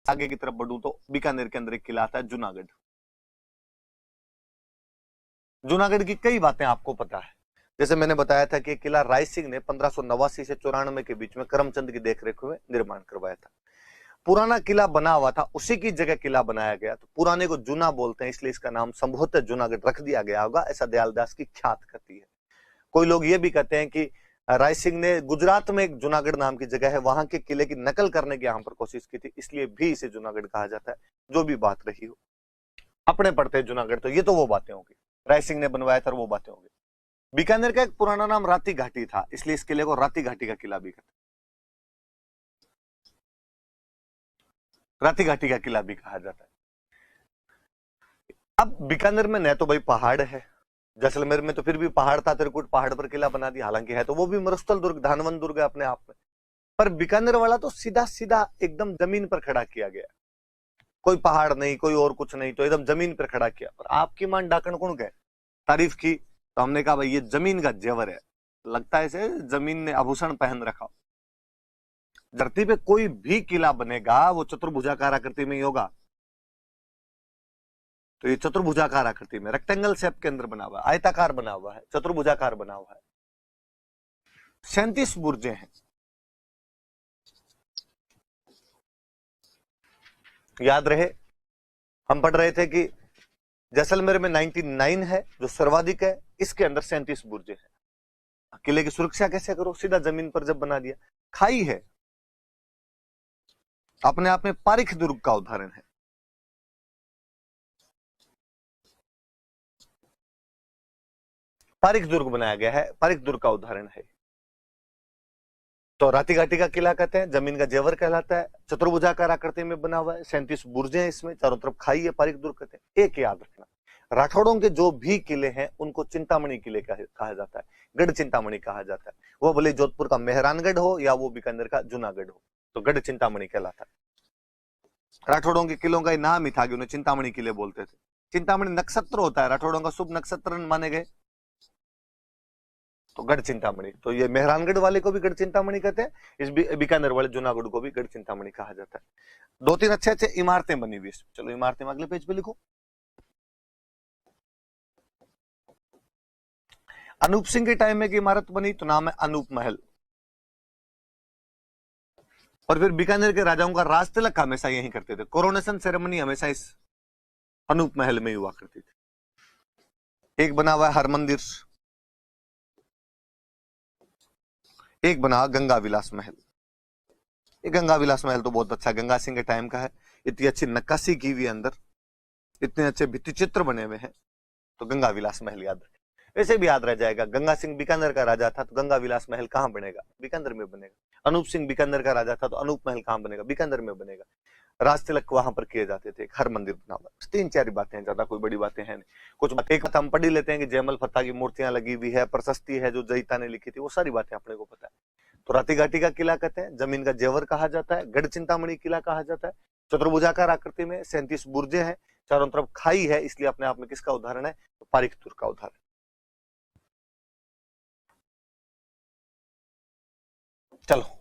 आगे की तरफ बढ़ूं तो बीकानेर के अंदर एक किला आता है जूनागढ़। जूनागढ़ की कई बातें आपको पता है, जैसे मैंने बताया था कि किला राय सिंह ने 1589 से 94 के बीच में करमचंद की देखरेख में निर्माण करवाया था। पुराना किला बना हुआ था, उसी की जगह किला बनाया गया, तो पुराने को जूना बोलते हैं, इसलिए इसका नाम संभवतः जूनागढ़ रख दिया गया होगा, ऐसा दयालदास की ख्यात कहती है। कोई लोग ये भी कहते हैं कि राय सिंह ने गुजरात में एक जूनागढ़ नाम की जगह है, वहां के किले की नकल करने की यहां पर कोशिश की थी, इसलिए भी इसे जूनागढ़ कहा जाता है। जो भी बात रही हो, अपने पढ़ते हैं जूनागढ़, तो ये तो वो बातें होंगी, राय सिंह ने बनवाया था वो बातें होंगी। बीकानेर का एक पुराना नाम राती घाटी था, इसलिए इस किले को राती घाटी का किला भी कहते हैं, राती घाटी का किला भी कहा जाता है। अब बीकानेर में न तो भाई पहाड़ है, जैसलमेर में तो फिर भी पहाड़ था, त्रिकुट पहाड़ पर किला बना दिया, हालांकि है तो वो भी मरुस्थल दुर्ग, धानवन दुर्ग है अपने आप में, पर बीकानेर वाला तो सीधा सीधा एकदम जमीन पर खड़ा किया गया, कोई पहाड़ नहीं, कोई और कुछ नहीं, तो एकदम जमीन पर खड़ा किया। पर आपकी मान डाकण कौन गए, तारीफ की, तो हमने कहा भाई ये जमीन का जेवर है, लगता है इसे जमीन ने आभूषण पहन रखा। धरती पे कोई भी किला बनेगा वो चतुर्भुजाकार आकृति में ही होगा, तो ये चतुर्भुजाकार आकृति में, रेक्टेंगल शेप के अंदर बना हुआ है, आयताकार बना हुआ है, चतुर्भुजाकार बना हुआ है, 37 बुर्जें हैं। याद रहे, हम पढ़ रहे थे कि जैसलमेर में 99 है जो सर्वाधिक है, इसके अंदर 37 बुर्जें हैं। किले की सुरक्षा कैसे करो, सीधा जमीन पर जब बना दिया। खाई है, अपने आप में पारिख दुर्ग का उदाहरण है, पारिख दुर्ग बनाया गया है, पारिख दुर्ग का उदाहरण है। तो राती घाटी का किला कहते हैं, जमीन का जेवर कहलाता है, चतुर्भुजाकार आकृति में बना हुआ है, 37 बुर्जें हैं इसमें, चारों तरफ खाई है, पारिख दुर्ग कहते हैं। एक याद रखना, राठौड़ों के जो भी किले हैं उनको चिंतामणि किले कहा जाता है, गढ़ चिंतामणि कहा जाता है। वो भले जोधपुर का मेहरानगढ़ हो या वो बीकानेर का जूनागढ़ हो, तो गढ़ चिंतामणि कहलाता है। राठौड़ों के किलों का नाम ही था कि उन्हें चिंतामणि किले बोलते थे। चिंतामणि नक्षत्र होता है, राठौड़ों का शुभ नक्षत्र माने गए, तो गढ़ चिंतामणि। तो ये मेहरानगढ़ वाले को भी गढ़ चिंतामणि कहते हैं, इस बीकानेर वाले जूनागढ़ को भी गढ़ चिंतामणि कहा जाता है। 2-3 अच्छे अच्छे इमारतें बनी हुई, चलो इमारतें अगले पेज पे लिखो। अनूप सिंह के टाइम में एक इमारत बनी, तो नाम है अनूप महल। और फिर बीकानेर के राजाओं का राज तिलक हमेशा यही करते थे, कोरोनेशन सेरेमनी हमेशा इस अनूप महल में हुआ करती थी। एक बना हुआ है हरमंदिर, एक बना गंगा विलास महल। ये गंगा विलास महल तो बहुत अच्छा, गंगा सिंह के टाइम का है, इतनी अच्छी नक्काशी की हुई अंदर, इतने अच्छे भित्ति चित्र बने हुए हैं, तो गंगा विलास महल याद रखें। वैसे भी याद रह जाएगा, गंगा सिंह बीकानेर का राजा था, तो गंगा विलास महल कहां बनेगा, बीकानेर में बनेगा। अनूप सिंह बीकानेर का राजा था, तो अनूप महल कहां बनेगा, बीकानेर में बनेगा। राज तिलक वहां पर किए जाते थे, हर मंदिर बना हुआ। 3-4 बातें, ज्यादा कोई बड़ी बातें हैं नहीं। कुछ बातें एक बात हम पढ़ ही लेते हैं कि जयमल फत्ता की मूर्तियां लगी हुई है, प्रशस्ति है जो जयिता ने लिखी थी, वो सारी बातें अपने को पता है। तो राती घाटी का किला कहते हैं, जमीन का जेवर कहा जाता है, गढ़ चिंतामणि किला कहा जाता है, चतुर्भुजाकार आकृति में 37 बुर्जे हैं, चारों तरफ खाई है, इसलिए अपने आप में किसका उदाहरण है, तो पारिख दुर्ग का उदाहरण। चलो